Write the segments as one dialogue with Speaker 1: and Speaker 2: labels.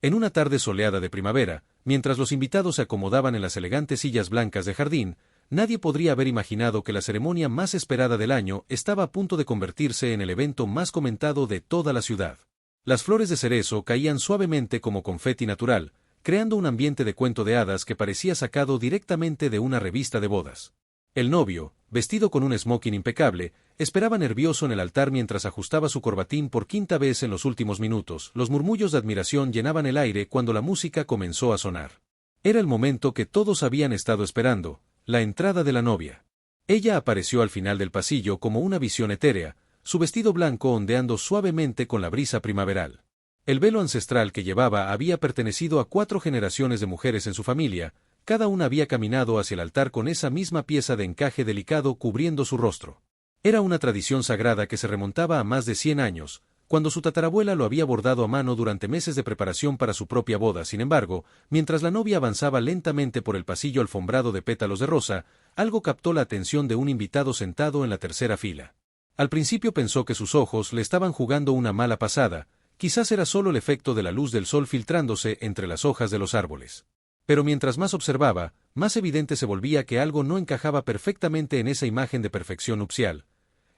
Speaker 1: En una tarde soleada de primavera, mientras los invitados se acomodaban en las elegantes sillas blancas de jardín, nadie podría haber imaginado que la ceremonia más esperada del año estaba a punto de convertirse en el evento más comentado de toda la ciudad. Las flores de cerezo caían suavemente como confeti natural, creando un ambiente de cuento de hadas que parecía sacado directamente de una revista de bodas. El novio, vestido con un smoking impecable, esperaba nervioso en el altar mientras ajustaba su corbatín por quinta vez en los últimos minutos. Los murmullos de admiración llenaban el aire cuando la música comenzó a sonar. Era el momento que todos habían estado esperando, la entrada de la novia. Ella apareció al final del pasillo como una visión etérea, su vestido blanco ondeando suavemente con la brisa primaveral. El velo ancestral que llevaba había pertenecido a 4 generaciones de mujeres en su familia. Cada una había caminado hacia el altar con esa misma pieza de encaje delicado cubriendo su rostro. Era una tradición sagrada que se remontaba a más de 100 años, cuando su tatarabuela lo había bordado a mano durante meses de preparación para su propia boda. Sin embargo, mientras la novia avanzaba lentamente por el pasillo alfombrado de pétalos de rosa, algo captó la atención de un invitado sentado en la tercera fila. Al principio pensó que sus ojos le estaban jugando una mala pasada, quizás era solo el efecto de la luz del sol filtrándose entre las hojas de los árboles. Pero mientras más observaba, más evidente se volvía que algo no encajaba perfectamente en esa imagen de perfección nupcial.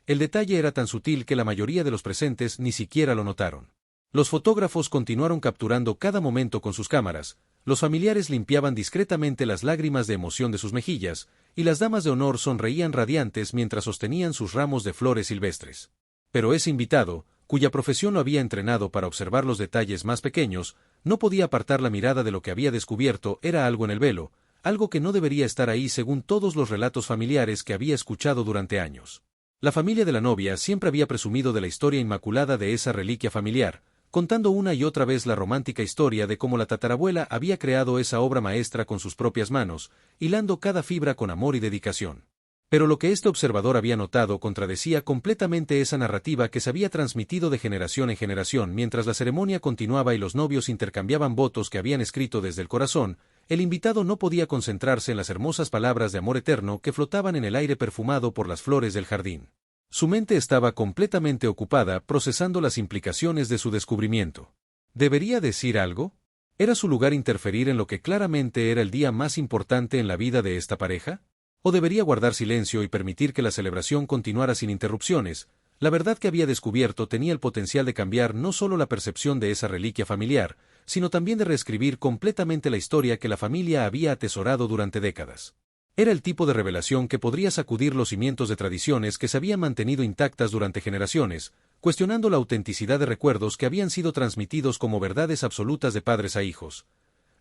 Speaker 1: El detalle era tan sutil que la mayoría de los presentes ni siquiera lo notaron. Los fotógrafos continuaron capturando cada momento con sus cámaras, los familiares limpiaban discretamente las lágrimas de emoción de sus mejillas, y las damas de honor sonreían radiantes mientras sostenían sus ramos de flores silvestres. Pero ese invitado, cuya profesión lo había entrenado para observar los detalles más pequeños, no podía apartar la mirada de lo que había descubierto. Era algo en el velo, algo que no debería estar ahí según todos los relatos familiares que había escuchado durante años. La familia de la novia siempre había presumido de la historia inmaculada de esa reliquia familiar, contando una y otra vez la romántica historia de cómo la tatarabuela había creado esa obra maestra con sus propias manos, hilando cada fibra con amor y dedicación. Pero lo que este observador había notado contradecía completamente esa narrativa que se había transmitido de generación en generación. Mientras la ceremonia continuaba y los novios intercambiaban votos que habían escrito desde el corazón, el invitado no podía concentrarse en las hermosas palabras de amor eterno que flotaban en el aire perfumado por las flores del jardín. Su mente estaba completamente ocupada procesando las implicaciones de su descubrimiento. ¿Debería decir algo? ¿Era su lugar interferir en lo que claramente era el día más importante en la vida de esta pareja? ¿O debería guardar silencio y permitir que la celebración continuara sin interrupciones? La verdad que había descubierto tenía el potencial de cambiar no solo la percepción de esa reliquia familiar, sino también de reescribir completamente la historia que la familia había atesorado durante décadas. Era el tipo de revelación que podría sacudir los cimientos de tradiciones que se habían mantenido intactas durante generaciones, cuestionando la autenticidad de recuerdos que habían sido transmitidos como verdades absolutas de padres a hijos.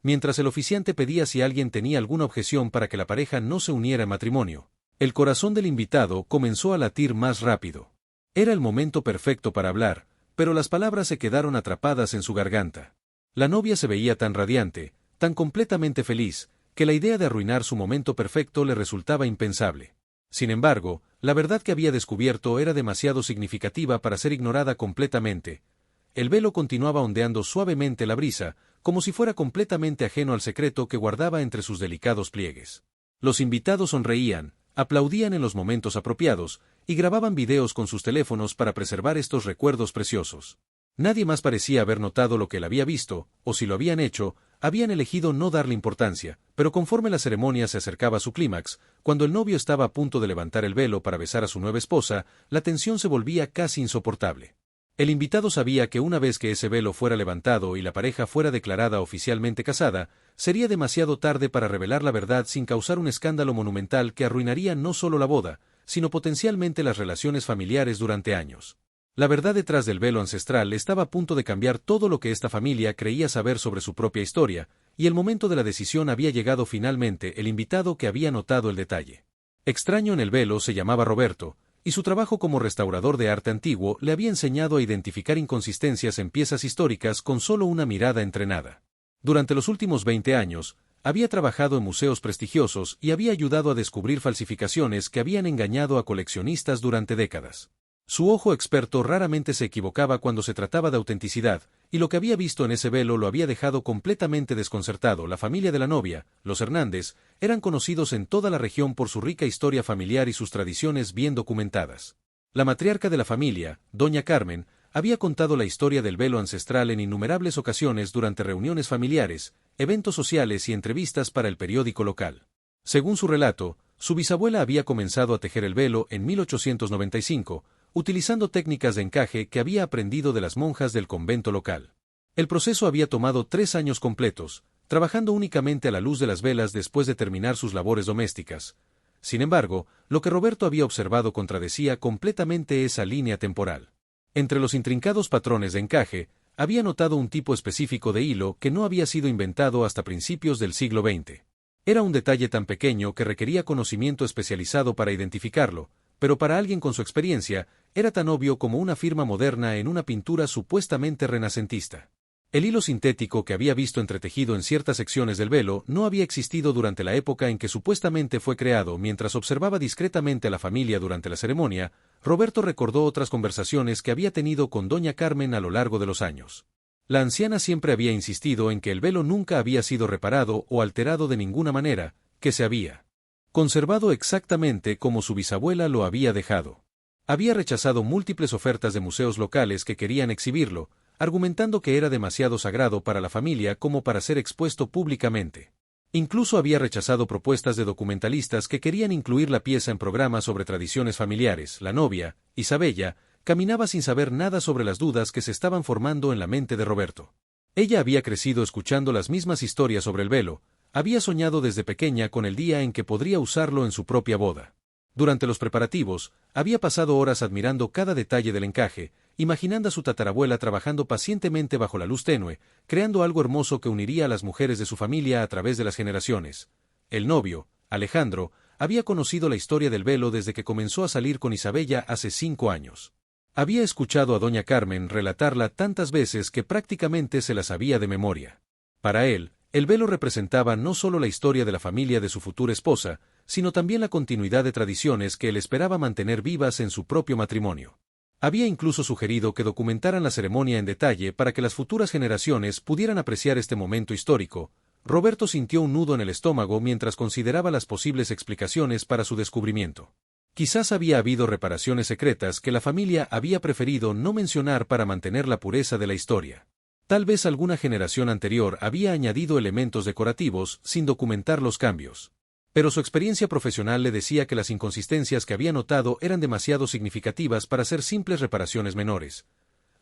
Speaker 1: Mientras el oficiante pedía si alguien tenía alguna objeción para que la pareja no se uniera en matrimonio, el corazón del invitado comenzó a latir más rápido. Era el momento perfecto para hablar, pero las palabras se quedaron atrapadas en su garganta. La novia se veía tan radiante, tan completamente feliz, que la idea de arruinar su momento perfecto le resultaba impensable. Sin embargo, la verdad que había descubierto era demasiado significativa para ser ignorada completamente. El velo continuaba ondeando suavemente la brisa, como si fuera completamente ajeno al secreto que guardaba entre sus delicados pliegues. Los invitados sonreían, aplaudían en los momentos apropiados, y grababan videos con sus teléfonos para preservar estos recuerdos preciosos. Nadie más parecía haber notado lo que él había visto, o si lo habían hecho, habían elegido no darle importancia, pero conforme la ceremonia se acercaba a su clímax, cuando el novio estaba a punto de levantar el velo para besar a su nueva esposa, la tensión se volvía casi insoportable. El invitado sabía que una vez que ese velo fuera levantado y la pareja fuera declarada oficialmente casada, sería demasiado tarde para revelar la verdad sin causar un escándalo monumental que arruinaría no solo la boda, sino potencialmente las relaciones familiares durante años. La verdad detrás del velo ancestral estaba a punto de cambiar todo lo que esta familia creía saber sobre su propia historia, y el momento de la decisión había llegado finalmente. El invitado que había notado el detalle extraño en el velo se llamaba Roberto, y su trabajo como restaurador de arte antiguo le había enseñado a identificar inconsistencias en piezas históricas con solo una mirada entrenada. Durante los últimos 20 años, había trabajado en museos prestigiosos y había ayudado a descubrir falsificaciones que habían engañado a coleccionistas durante décadas. Su ojo experto raramente se equivocaba cuando se trataba de autenticidad, y lo que había visto en ese velo lo había dejado completamente desconcertado. La familia de la novia, los Hernández, eran conocidos en toda la región por su rica historia familiar y sus tradiciones bien documentadas. La matriarca de la familia, doña Carmen, había contado la historia del velo ancestral en innumerables ocasiones durante reuniones familiares, eventos sociales y entrevistas para el periódico local. Según su relato, su bisabuela había comenzado a tejer el velo en 1895, utilizando técnicas de encaje que había aprendido de las monjas del convento local. El proceso había tomado 3 años completos, trabajando únicamente a la luz de las velas después de terminar sus labores domésticas. Sin embargo, lo que Roberto había observado contradecía completamente esa línea temporal. Entre los intrincados patrones de encaje, había notado un tipo específico de hilo que no había sido inventado hasta principios del siglo XX. Era un detalle tan pequeño que requería conocimiento especializado para identificarlo, pero para alguien con su experiencia, era tan obvio como una firma moderna en una pintura supuestamente renacentista. El hilo sintético que había visto entretejido en ciertas secciones del velo no había existido durante la época en que supuestamente fue creado. Mientras observaba discretamente a la familia durante la ceremonia, Roberto recordó otras conversaciones que había tenido con doña Carmen a lo largo de los años. La anciana siempre había insistido en que el velo nunca había sido reparado o alterado de ninguna manera, que se había conservado exactamente como su bisabuela lo había dejado. Había rechazado múltiples ofertas de museos locales que querían exhibirlo, argumentando que era demasiado sagrado para la familia como para ser expuesto públicamente. Incluso había rechazado propuestas de documentalistas que querían incluir la pieza en programas sobre tradiciones familiares. La novia, Isabella, caminaba sin saber nada sobre las dudas que se estaban formando en la mente de Roberto. Ella había crecido escuchando las mismas historias sobre el velo, había soñado desde pequeña con el día en que podría usarlo en su propia boda. Durante los preparativos, había pasado horas admirando cada detalle del encaje, imaginando a su tatarabuela trabajando pacientemente bajo la luz tenue, creando algo hermoso que uniría a las mujeres de su familia a través de las generaciones. El novio, Alejandro, había conocido la historia del velo desde que comenzó a salir con Isabella hace 5 años. Había escuchado a doña Carmen relatarla tantas veces que prácticamente se la sabía de memoria. Para él, el velo representaba no solo la historia de la familia de su futura esposa, sino también la continuidad de tradiciones que él esperaba mantener vivas en su propio matrimonio. Había incluso sugerido que documentaran la ceremonia en detalle para que las futuras generaciones pudieran apreciar este momento histórico. Roberto sintió un nudo en el estómago mientras consideraba las posibles explicaciones para su descubrimiento. Quizás había habido reparaciones secretas que la familia había preferido no mencionar para mantener la pureza de la historia. Tal vez alguna generación anterior había añadido elementos decorativos sin documentar los cambios. Pero su experiencia profesional le decía que las inconsistencias que había notado eran demasiado significativas para ser simples reparaciones menores.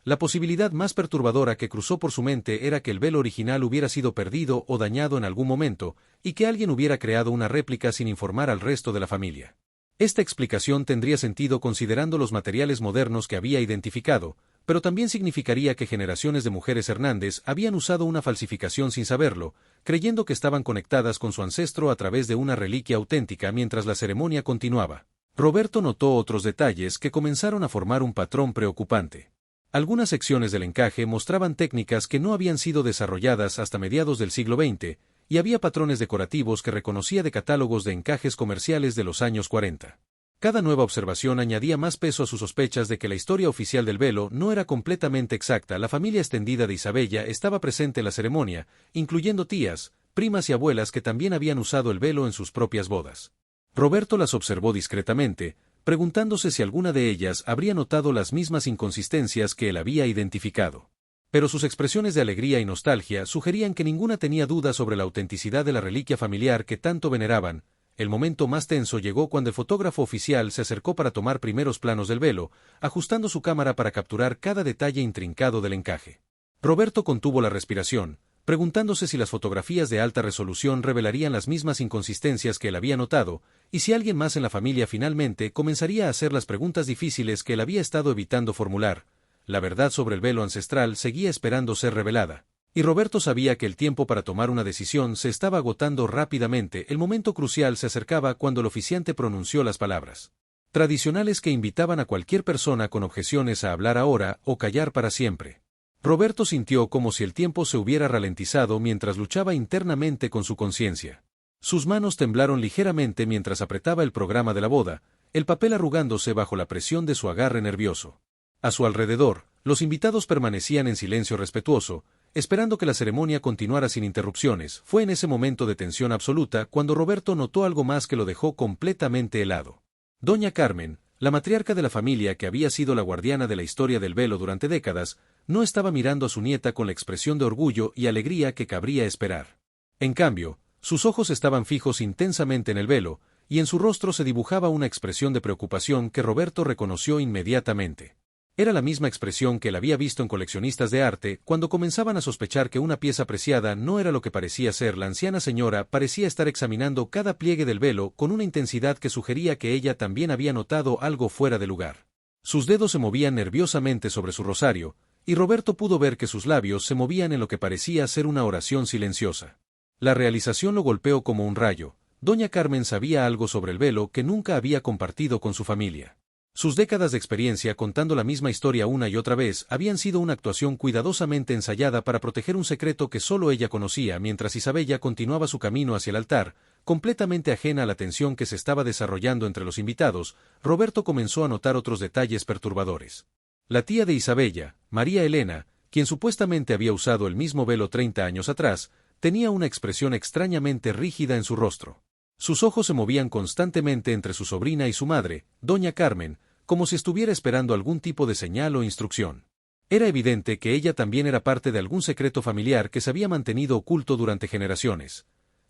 Speaker 1: La posibilidad más perturbadora que cruzó por su mente era que el velo original hubiera sido perdido o dañado en algún momento, y que alguien hubiera creado una réplica sin informar al resto de la familia. Esta explicación tendría sentido considerando los materiales modernos que había identificado, pero también significaría que generaciones de mujeres Hernández habían usado una falsificación sin saberlo, creyendo que estaban conectadas con su ancestro a través de una reliquia auténtica mientras la ceremonia continuaba. Roberto notó otros detalles que comenzaron a formar un patrón preocupante. Algunas secciones del encaje mostraban técnicas que no habían sido desarrolladas hasta mediados del siglo XX, y había patrones decorativos que reconocía de catálogos de encajes comerciales de los años 40. Cada nueva observación añadía más peso a sus sospechas de que la historia oficial del velo no era completamente exacta. La familia extendida de Isabella estaba presente en la ceremonia, incluyendo tías, primas y abuelas que también habían usado el velo en sus propias bodas. Roberto las observó discretamente, preguntándose si alguna de ellas habría notado las mismas inconsistencias que él había identificado. Pero sus expresiones de alegría y nostalgia sugerían que ninguna tenía duda sobre la autenticidad de la reliquia familiar que tanto veneraban. El momento más tenso llegó cuando el fotógrafo oficial se acercó para tomar primeros planos del velo, ajustando su cámara para capturar cada detalle intrincado del encaje. Roberto contuvo la respiración, preguntándose si las fotografías de alta resolución revelarían las mismas inconsistencias que él había notado, y si alguien más en la familia finalmente comenzaría a hacer las preguntas difíciles que él había estado evitando formular. La verdad sobre el velo ancestral seguía esperando ser revelada. Y Roberto sabía que el tiempo para tomar una decisión se estaba agotando rápidamente. El momento crucial se acercaba cuando el oficiante pronunció las palabras tradicionales que invitaban a cualquier persona con objeciones a hablar ahora o callar para siempre. Roberto sintió como si el tiempo se hubiera ralentizado mientras luchaba internamente con su conciencia. Sus manos temblaron ligeramente mientras apretaba el programa de la boda, el papel arrugándose bajo la presión de su agarre nervioso. A su alrededor, los invitados permanecían en silencio respetuoso, esperando que la ceremonia continuara sin interrupciones. Fue en ese momento de tensión absoluta cuando Roberto notó algo más que lo dejó completamente helado. Doña Carmen, La matriarca de la familia, que había sido la guardiana de la historia del velo durante décadas, no estaba mirando a su nieta con la expresión de orgullo y alegría que cabría esperar. En cambio, sus ojos estaban fijos intensamente en el velo, y en su rostro se dibujaba una expresión de preocupación que Roberto reconoció inmediatamente. Era la misma expresión que él había visto en coleccionistas de arte cuando comenzaban a sospechar que una pieza preciada no era lo que parecía ser. La anciana señora parecía estar examinando cada pliegue del velo con una intensidad que sugería que ella también había notado algo fuera de lugar. Sus dedos se movían nerviosamente sobre su rosario, y Roberto pudo ver que sus labios se movían en lo que parecía ser una oración silenciosa. La realización lo golpeó como un rayo. Doña Carmen sabía algo sobre el velo que nunca había compartido con su familia. Sus décadas de experiencia contando la misma historia una y otra vez habían sido una actuación cuidadosamente ensayada para proteger un secreto que solo ella conocía. Mientras Isabella continuaba su camino hacia el altar, completamente ajena a la tensión que se estaba desarrollando entre los invitados, Roberto comenzó a notar otros detalles perturbadores. La tía de Isabella, María Elena, quien supuestamente había usado el mismo velo 30 años atrás, tenía una expresión extrañamente rígida en su rostro. Sus ojos se movían constantemente entre su sobrina y su madre, doña Carmen, como si estuviera esperando algún tipo de señal o instrucción. Era evidente que ella también era parte de algún secreto familiar que se había mantenido oculto durante generaciones.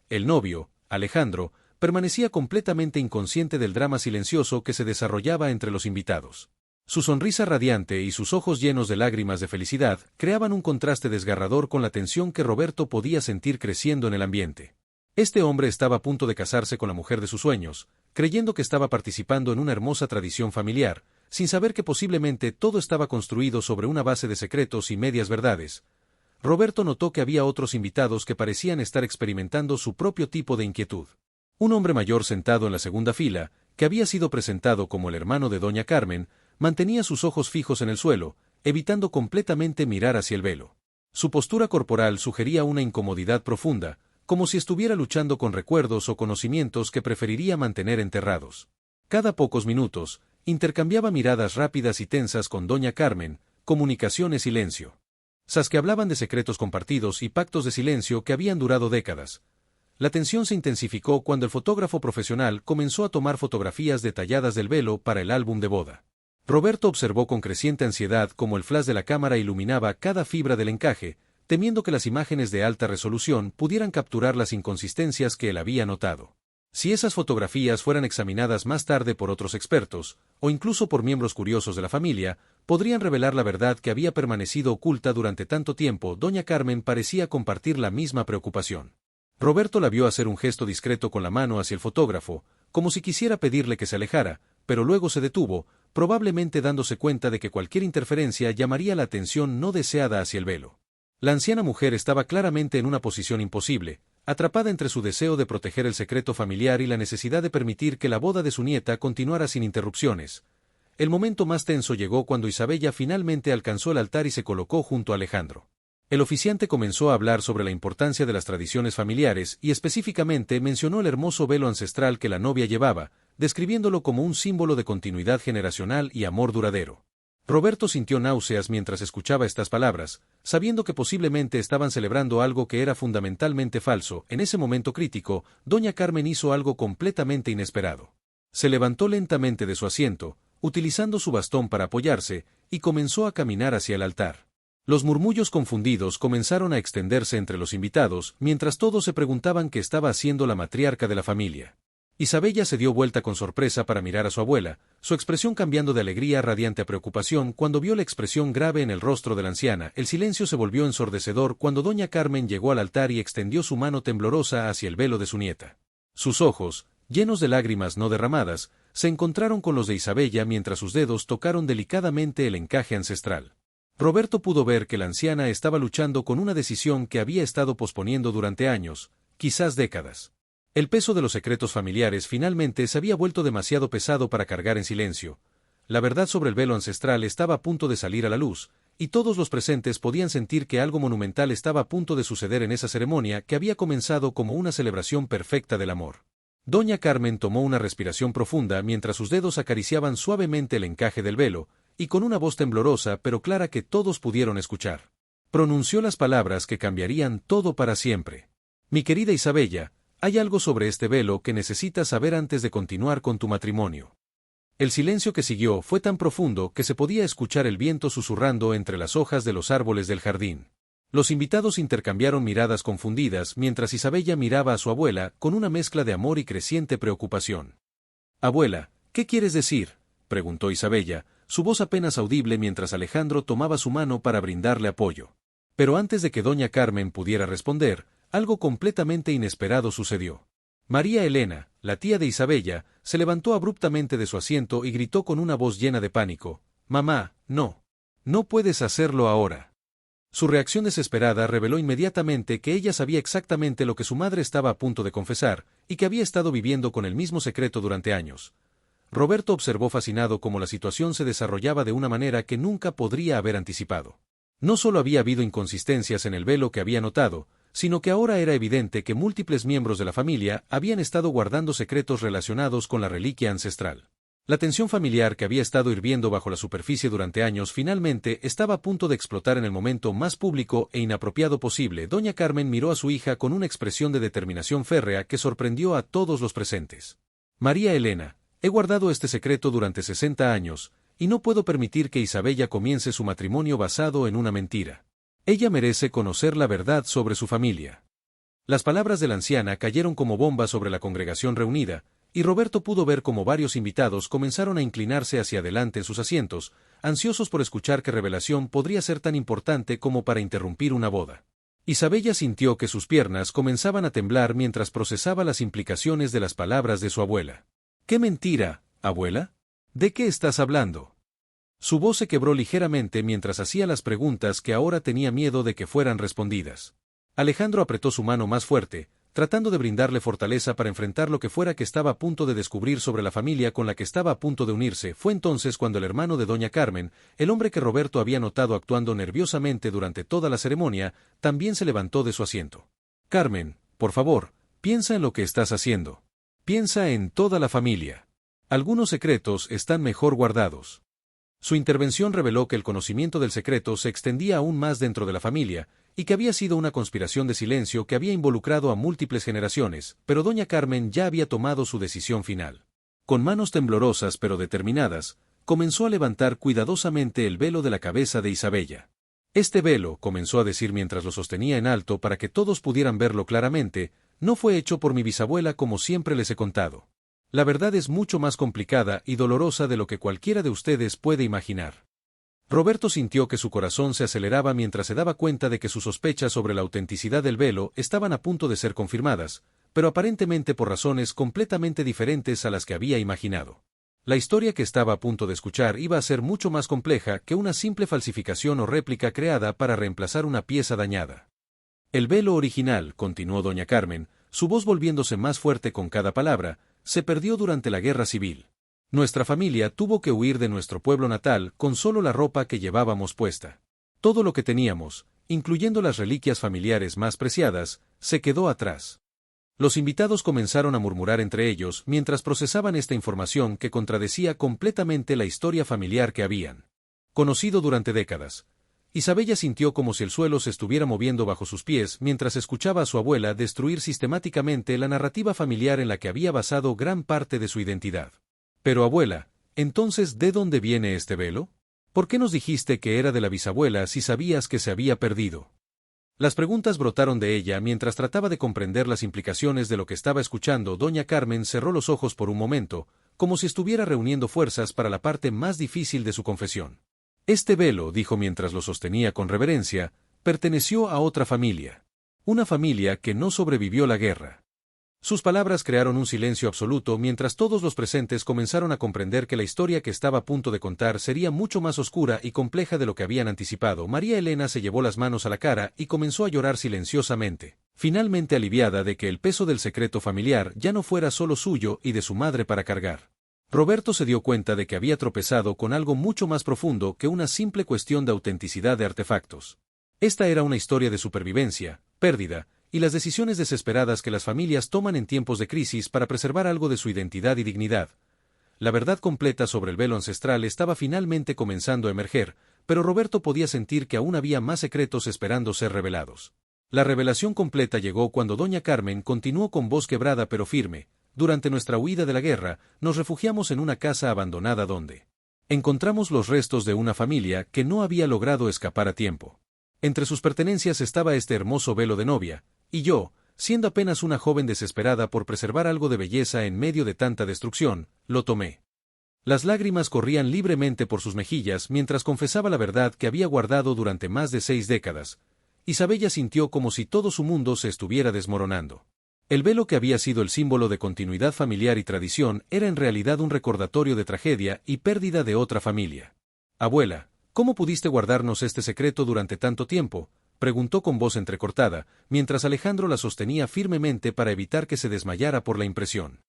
Speaker 1: El novio, Alejandro, permanecía completamente inconsciente del drama silencioso que se desarrollaba entre los invitados. Su sonrisa radiante y sus ojos llenos de lágrimas de felicidad creaban un contraste desgarrador con la tensión que Roberto podía sentir creciendo en el ambiente. Este hombre estaba a punto de casarse con la mujer de sus sueños, creyendo que estaba participando en una hermosa tradición familiar, sin saber que posiblemente todo estaba construido sobre una base de secretos y medias verdades. Roberto notó que había otros invitados que parecían estar experimentando su propio tipo de inquietud. Un hombre mayor sentado en la segunda fila, que había sido presentado como el hermano de doña Carmen, mantenía sus ojos fijos en el suelo, evitando completamente mirar hacia el velo. Su postura corporal sugería una incomodidad profunda, como si estuviera luchando con recuerdos o conocimientos que preferiría mantener enterrados. Cada pocos minutos, intercambiaba miradas rápidas y tensas con doña Carmen, comunicación y silencio. Que hablaban de secretos compartidos y pactos de silencio que habían durado décadas. La tensión se intensificó cuando el fotógrafo profesional comenzó a tomar fotografías detalladas del velo para el álbum de boda. Roberto observó con creciente ansiedad cómo el flash de la cámara iluminaba cada fibra del encaje, temiendo que las imágenes de alta resolución pudieran capturar las inconsistencias que él había notado. Si esas fotografías fueran examinadas más tarde por otros expertos, o incluso por miembros curiosos de la familia, podrían revelar la verdad que había permanecido oculta durante tanto tiempo. Doña Carmen parecía compartir la misma preocupación. Roberto la vio hacer un gesto discreto con la mano hacia el fotógrafo, como si quisiera pedirle que se alejara, pero luego se detuvo, probablemente dándose cuenta de que cualquier interferencia llamaría la atención no deseada hacia el velo. La anciana mujer estaba claramente en una posición imposible, atrapada entre su deseo de proteger el secreto familiar y la necesidad de permitir que la boda de su nieta continuara sin interrupciones. El momento más tenso llegó cuando Isabella finalmente alcanzó el altar y se colocó junto a Alejandro. El oficiante comenzó a hablar sobre la importancia de las tradiciones familiares y específicamente mencionó el hermoso velo ancestral que la novia llevaba, describiéndolo como un símbolo de continuidad generacional y amor duradero. Roberto sintió náuseas mientras escuchaba estas palabras, sabiendo que posiblemente estaban celebrando algo que era fundamentalmente falso. En ese momento crítico, doña Carmen hizo algo completamente inesperado. Se levantó lentamente de su asiento, utilizando su bastón para apoyarse, y comenzó a caminar hacia el altar. Los murmullos confundidos comenzaron a extenderse entre los invitados, mientras todos se preguntaban qué estaba haciendo la matriarca de la familia. Isabella se dio vuelta con sorpresa para mirar a su abuela, su expresión cambiando de alegría radiante a preocupación cuando vio la expresión grave en el rostro de la anciana. El silencio se volvió ensordecedor cuando doña Carmen llegó al altar y extendió su mano temblorosa hacia el velo de su nieta. Sus ojos, llenos de lágrimas no derramadas, se encontraron con los de Isabella mientras sus dedos tocaron delicadamente el encaje ancestral. Roberto pudo ver que la anciana estaba luchando con una decisión que había estado posponiendo durante años, quizás décadas. El peso de los secretos familiares finalmente se había vuelto demasiado pesado para cargar en silencio. La verdad sobre el velo ancestral estaba a punto de salir a la luz, y todos los presentes podían sentir que algo monumental estaba a punto de suceder en esa ceremonia que había comenzado como una celebración perfecta del amor. Doña Carmen tomó una respiración profunda mientras sus dedos acariciaban suavemente el encaje del velo, y con una voz temblorosa pero clara que todos pudieron escuchar, pronunció las palabras que cambiarían todo para siempre. Mi querida Isabella, hay algo sobre este velo que necesitas saber antes de continuar con tu matrimonio. El silencio que siguió fue tan profundo que se podía escuchar el viento susurrando entre las hojas de los árboles del jardín. Los invitados intercambiaron miradas confundidas mientras Isabella miraba a su abuela con una mezcla de amor y creciente preocupación. «Abuela, ¿qué quieres decir?», preguntó Isabella, su voz apenas audible mientras Alejandro tomaba su mano para brindarle apoyo. Pero antes de que doña Carmen pudiera responder, algo completamente inesperado sucedió. María Elena, la tía de Isabella, se levantó abruptamente de su asiento y gritó con una voz llena de pánico: «Mamá, no. No puedes hacerlo ahora». Su reacción desesperada reveló inmediatamente que ella sabía exactamente lo que su madre estaba a punto de confesar, y que había estado viviendo con el mismo secreto durante años. Roberto observó fascinado cómo la situación se desarrollaba de una manera que nunca podría haber anticipado. No solo había habido inconsistencias en el velo que había notado, sino que ahora era evidente que múltiples miembros de la familia habían estado guardando secretos relacionados con la reliquia ancestral. La tensión familiar que había estado hirviendo bajo la superficie durante años finalmente estaba a punto de explotar en el momento más público e inapropiado posible. Doña Carmen miró a su hija con una expresión de determinación férrea que sorprendió a todos los presentes. «María Elena, he guardado este secreto durante 60 años, y no puedo permitir que Isabella comience su matrimonio basado en una mentira. Ella merece conocer la verdad sobre su familia». Las palabras de la anciana cayeron como bombas sobre la congregación reunida, y Roberto pudo ver cómo varios invitados comenzaron a inclinarse hacia adelante en sus asientos, ansiosos por escuchar qué revelación podría ser tan importante como para interrumpir una boda. Isabella sintió que sus piernas comenzaban a temblar mientras procesaba las implicaciones de las palabras de su abuela. «¿Qué mentira, abuela? ¿De qué estás hablando?». Su voz se quebró ligeramente mientras hacía las preguntas que ahora tenía miedo de que fueran respondidas. Alejandro apretó su mano más fuerte, tratando de brindarle fortaleza para enfrentar lo que fuera que estaba a punto de descubrir sobre la familia con la que estaba a punto de unirse. Fue entonces cuando el hermano de doña Carmen, el hombre que Roberto había notado actuando nerviosamente durante toda la ceremonia, también se levantó de su asiento. «Carmen, por favor, piensa en lo que estás haciendo. Piensa en toda la familia. Algunos secretos están mejor guardados». Su intervención reveló que el conocimiento del secreto se extendía aún más dentro de la familia, y que había sido una conspiración de silencio que había involucrado a múltiples generaciones, pero doña Carmen ya había tomado su decisión final. Con manos temblorosas pero determinadas, comenzó a levantar cuidadosamente el velo de la cabeza de Isabella. «Este velo», comenzó a decir mientras lo sostenía en alto para que todos pudieran verlo claramente, «no fue hecho por mi bisabuela como siempre les he contado. La verdad es mucho más complicada y dolorosa de lo que cualquiera de ustedes puede imaginar». Roberto sintió que su corazón se aceleraba mientras se daba cuenta de que sus sospechas sobre la autenticidad del velo estaban a punto de ser confirmadas, pero aparentemente por razones completamente diferentes a las que había imaginado. La historia que estaba a punto de escuchar iba a ser mucho más compleja que una simple falsificación o réplica creada para reemplazar una pieza dañada. «El velo original», continuó doña Carmen, su voz volviéndose más fuerte con cada palabra, «se perdió durante la guerra civil. Nuestra familia tuvo que huir de nuestro pueblo natal con solo la ropa que llevábamos puesta. Todo lo que teníamos, incluyendo las reliquias familiares más preciadas, se quedó atrás». Los invitados comenzaron a murmurar entre ellos mientras procesaban esta información que contradecía completamente la historia familiar que habían conocido durante décadas. Isabella sintió como si el suelo se estuviera moviendo bajo sus pies mientras escuchaba a su abuela destruir sistemáticamente la narrativa familiar en la que había basado gran parte de su identidad. «Pero abuela, entonces, ¿de dónde viene este velo? ¿Por qué nos dijiste que era de la bisabuela si sabías que se había perdido?». Las preguntas brotaron de ella mientras trataba de comprender las implicaciones de lo que estaba escuchando. Doña Carmen cerró los ojos por un momento, como si estuviera reuniendo fuerzas para la parte más difícil de su confesión. «Este velo», dijo mientras lo sostenía con reverencia, «perteneció a otra familia. Una familia que no sobrevivió la guerra». Sus palabras crearon un silencio absoluto mientras todos los presentes comenzaron a comprender que la historia que estaba a punto de contar sería mucho más oscura y compleja de lo que habían anticipado. María Elena se llevó las manos a la cara y comenzó a llorar silenciosamente, finalmente aliviada de que el peso del secreto familiar ya no fuera solo suyo y de su madre para cargar. Roberto se dio cuenta de que había tropezado con algo mucho más profundo que una simple cuestión de autenticidad de artefactos. Esta era una historia de supervivencia, pérdida, y las decisiones desesperadas que las familias toman en tiempos de crisis para preservar algo de su identidad y dignidad. La verdad completa sobre el velo ancestral estaba finalmente comenzando a emerger, pero Roberto podía sentir que aún había más secretos esperando ser revelados. La revelación completa llegó cuando doña Carmen continuó con voz quebrada pero firme: durante nuestra huida de la guerra, nos refugiamos en una casa abandonada donde encontramos los restos de una familia que no había logrado escapar a tiempo. Entre sus pertenencias estaba este hermoso velo de novia, y yo, siendo apenas una joven desesperada por preservar algo de belleza en medio de tanta destrucción, lo tomé. Las lágrimas corrían libremente por sus mejillas mientras confesaba la verdad que había guardado durante más de 6 décadas. Isabella sintió como si todo su mundo se estuviera desmoronando. El velo que había sido el símbolo de continuidad familiar y tradición era en realidad un recordatorio de tragedia y pérdida de otra familia. «Abuela, ¿cómo pudiste guardarnos este secreto durante tanto tiempo?», preguntó con voz entrecortada, mientras Alejandro la sostenía firmemente para evitar que se desmayara por la impresión.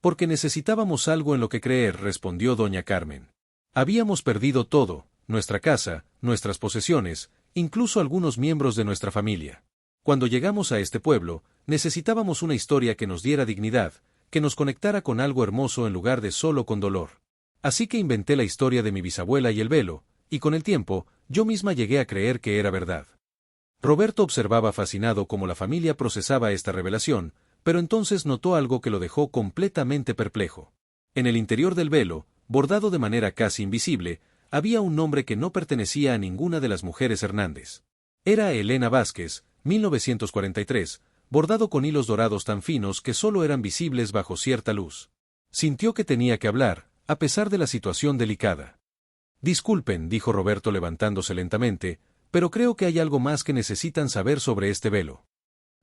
Speaker 1: «Porque necesitábamos algo en lo que creer», respondió doña Carmen. «Habíamos perdido todo, nuestra casa, nuestras posesiones, incluso algunos miembros de nuestra familia. Cuando llegamos a este pueblo, necesitábamos una historia que nos diera dignidad, que nos conectara con algo hermoso en lugar de solo con dolor. Así que inventé la historia de mi bisabuela y el velo, y con el tiempo, yo misma llegué a creer que era verdad». Roberto observaba fascinado cómo la familia procesaba esta revelación, pero entonces notó algo que lo dejó completamente perplejo. En el interior del velo, bordado de manera casi invisible, había un nombre que no pertenecía a ninguna de las mujeres Hernández. Era Elena Vázquez, 1943, bordado con hilos dorados tan finos que solo eran visibles bajo cierta luz. Sintió que tenía que hablar, a pesar de la situación delicada. «Disculpen», dijo Roberto levantándose lentamente, «pero creo que hay algo más que necesitan saber sobre este velo».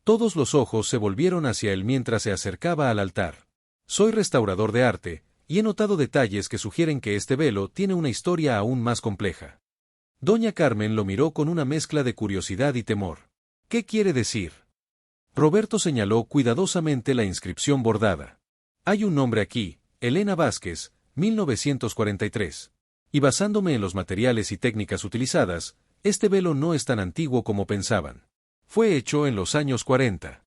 Speaker 1: Todos los ojos se volvieron hacia él mientras se acercaba al altar. «Soy restaurador de arte, y he notado detalles que sugieren que este velo tiene una historia aún más compleja». Doña Carmen lo miró con una mezcla de curiosidad y temor. «¿Qué quiere decir?». Roberto señaló cuidadosamente la inscripción bordada. «Hay un nombre aquí, Elena Vázquez, 1943. Y basándome en los materiales y técnicas utilizadas, este velo no es tan antiguo como pensaban. Fue hecho en los años 40.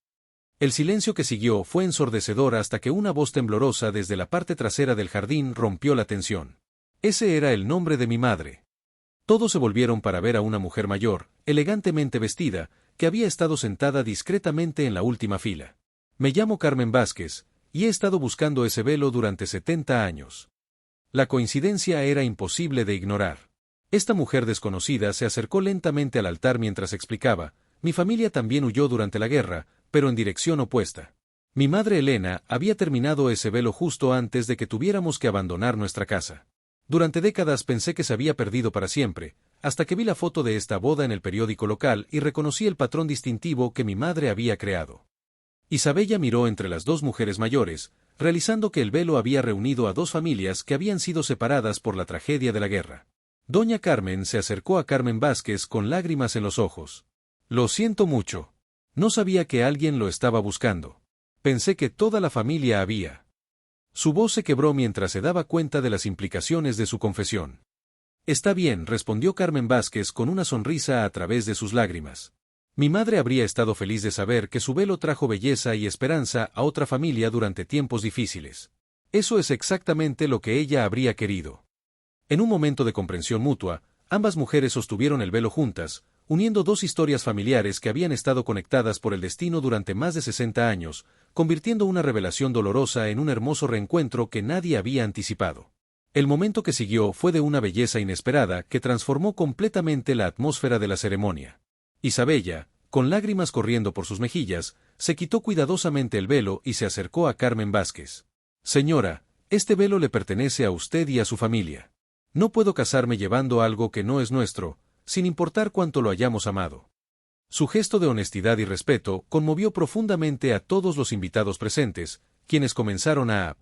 Speaker 1: El silencio que siguió fue ensordecedor hasta que una voz temblorosa desde la parte trasera del jardín rompió la tensión. «Ese era el nombre de mi madre». Todos se volvieron para ver a una mujer mayor, elegantemente vestida, que había estado sentada discretamente en la última fila. «Me llamo Carmen Vázquez, y he estado buscando ese velo durante 70 años». La coincidencia era imposible de ignorar. Esta mujer desconocida se acercó lentamente al altar mientras explicaba: «Mi familia también huyó durante la guerra, pero en dirección opuesta. Mi madre Elena había terminado ese velo justo antes de que tuviéramos que abandonar nuestra casa. Durante décadas pensé que se había perdido para siempre, hasta que vi la foto de esta boda en el periódico local y reconocí el patrón distintivo que mi madre había creado». Isabella miró entre las dos mujeres mayores, realizando que el velo había reunido a dos familias que habían sido separadas por la tragedia de la guerra. Doña Carmen se acercó a Carmen Vázquez con lágrimas en los ojos. «Lo siento mucho. No sabía que alguien lo estaba buscando. Pensé que toda la familia había». Su voz se quebró mientras se daba cuenta de las implicaciones de su confesión. «Está bien», respondió Carmen Vázquez con una sonrisa a través de sus lágrimas. «Mi madre habría estado feliz de saber que su velo trajo belleza y esperanza a otra familia durante tiempos difíciles. Eso es exactamente lo que ella habría querido». En un momento de comprensión mutua, ambas mujeres sostuvieron el velo juntas, uniendo dos historias familiares que habían estado conectadas por el destino durante más de 60 años, convirtiendo una revelación dolorosa en un hermoso reencuentro que nadie había anticipado. El momento que siguió fue de una belleza inesperada que transformó completamente la atmósfera de la ceremonia. Isabella, con lágrimas corriendo por sus mejillas, se quitó cuidadosamente el velo y se acercó a Carmen Vázquez. «Señora, este velo le pertenece a usted y a su familia. No puedo casarme llevando algo que no es nuestro, sin importar cuánto lo hayamos amado». Su gesto de honestidad y respeto conmovió profundamente a todos los invitados presentes, quienes comenzaron a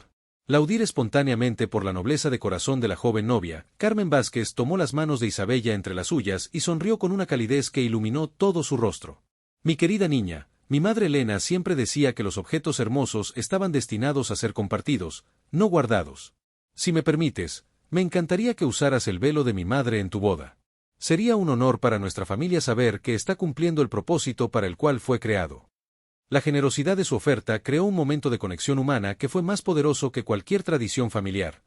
Speaker 1: aplaudir espontáneamente por la nobleza de corazón de la joven novia. Carmen Vázquez tomó las manos de Isabella entre las suyas y sonrió con una calidez que iluminó todo su rostro. «Mi querida niña, mi madre Elena siempre decía que los objetos hermosos estaban destinados a ser compartidos, no guardados. Si me permites, me encantaría que usaras el velo de mi madre en tu boda. Sería un honor para nuestra familia saber que está cumpliendo el propósito para el cual fue creado». La generosidad de su oferta creó un momento de conexión humana que fue más poderoso que cualquier tradición familiar.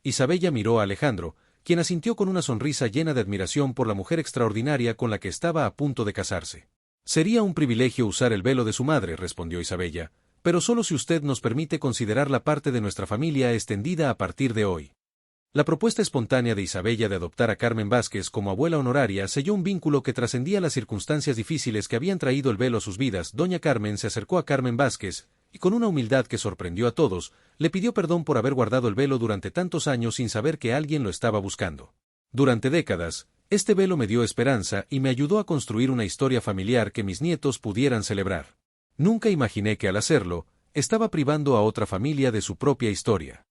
Speaker 1: Isabella miró a Alejandro, quien asintió con una sonrisa llena de admiración por la mujer extraordinaria con la que estaba a punto de casarse. «Sería un privilegio usar el velo de su madre», respondió Isabella, pero solo si usted nos permite considerarla parte de nuestra familia extendida a partir de hoy. La propuesta espontánea de Isabella de adoptar a Carmen Vázquez como abuela honoraria selló un vínculo que trascendía las circunstancias difíciles que habían traído el velo a sus vidas. Doña Carmen se acercó a Carmen Vázquez, y con una humildad que sorprendió a todos, le pidió perdón por haber guardado el velo durante tantos años sin saber que alguien lo estaba buscando. Durante décadas, este velo me dio esperanza y me ayudó a construir una historia familiar que mis nietos pudieran celebrar. Nunca imaginé que al hacerlo, estaba privando a otra familia de su propia historia.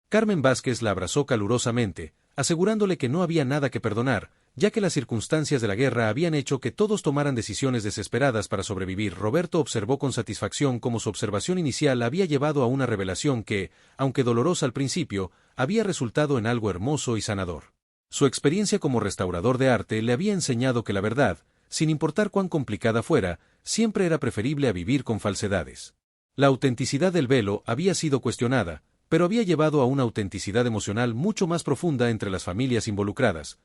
Speaker 1: Carmen Vázquez la abrazó calurosamente, asegurándole que no había nada que perdonar, ya que las circunstancias de la guerra habían hecho que todos tomaran decisiones desesperadas para sobrevivir. Roberto observó con satisfacción cómo su observación inicial había llevado a una revelación que, aunque dolorosa al principio, había resultado en algo hermoso y sanador. Su experiencia como restaurador de arte le había enseñado que la verdad, sin importar cuán complicada fuera, siempre era preferible a vivir con falsedades. La autenticidad del velo había sido cuestionada, pero había llevado a una autenticidad emocional mucho más profunda entre las familias involucradas.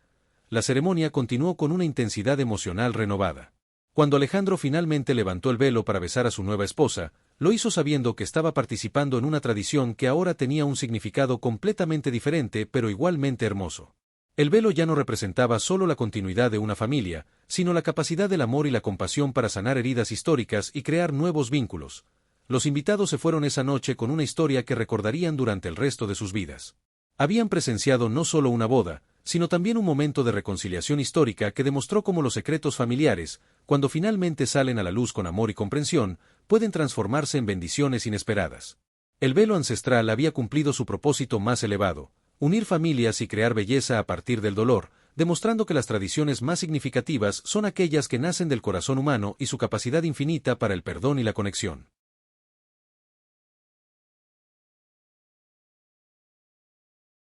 Speaker 1: La ceremonia continuó con una intensidad emocional renovada. Cuando Alejandro finalmente levantó el velo para besar a su nueva esposa, lo hizo sabiendo que estaba participando en una tradición que ahora tenía un significado completamente diferente pero igualmente hermoso. El velo ya no representaba solo la continuidad de una familia, sino la capacidad del amor y la compasión para sanar heridas históricas y crear nuevos vínculos. Los invitados se fueron esa noche con una historia que recordarían durante el resto de sus vidas. Habían presenciado no solo una boda, sino también un momento de reconciliación histórica que demostró cómo los secretos familiares, cuando finalmente salen a la luz con amor y comprensión, pueden transformarse en bendiciones inesperadas. El velo ancestral había cumplido su propósito más elevado, unir familias y crear belleza a partir del dolor, demostrando que las tradiciones más significativas son aquellas que nacen del corazón humano y su capacidad infinita para el perdón y la conexión.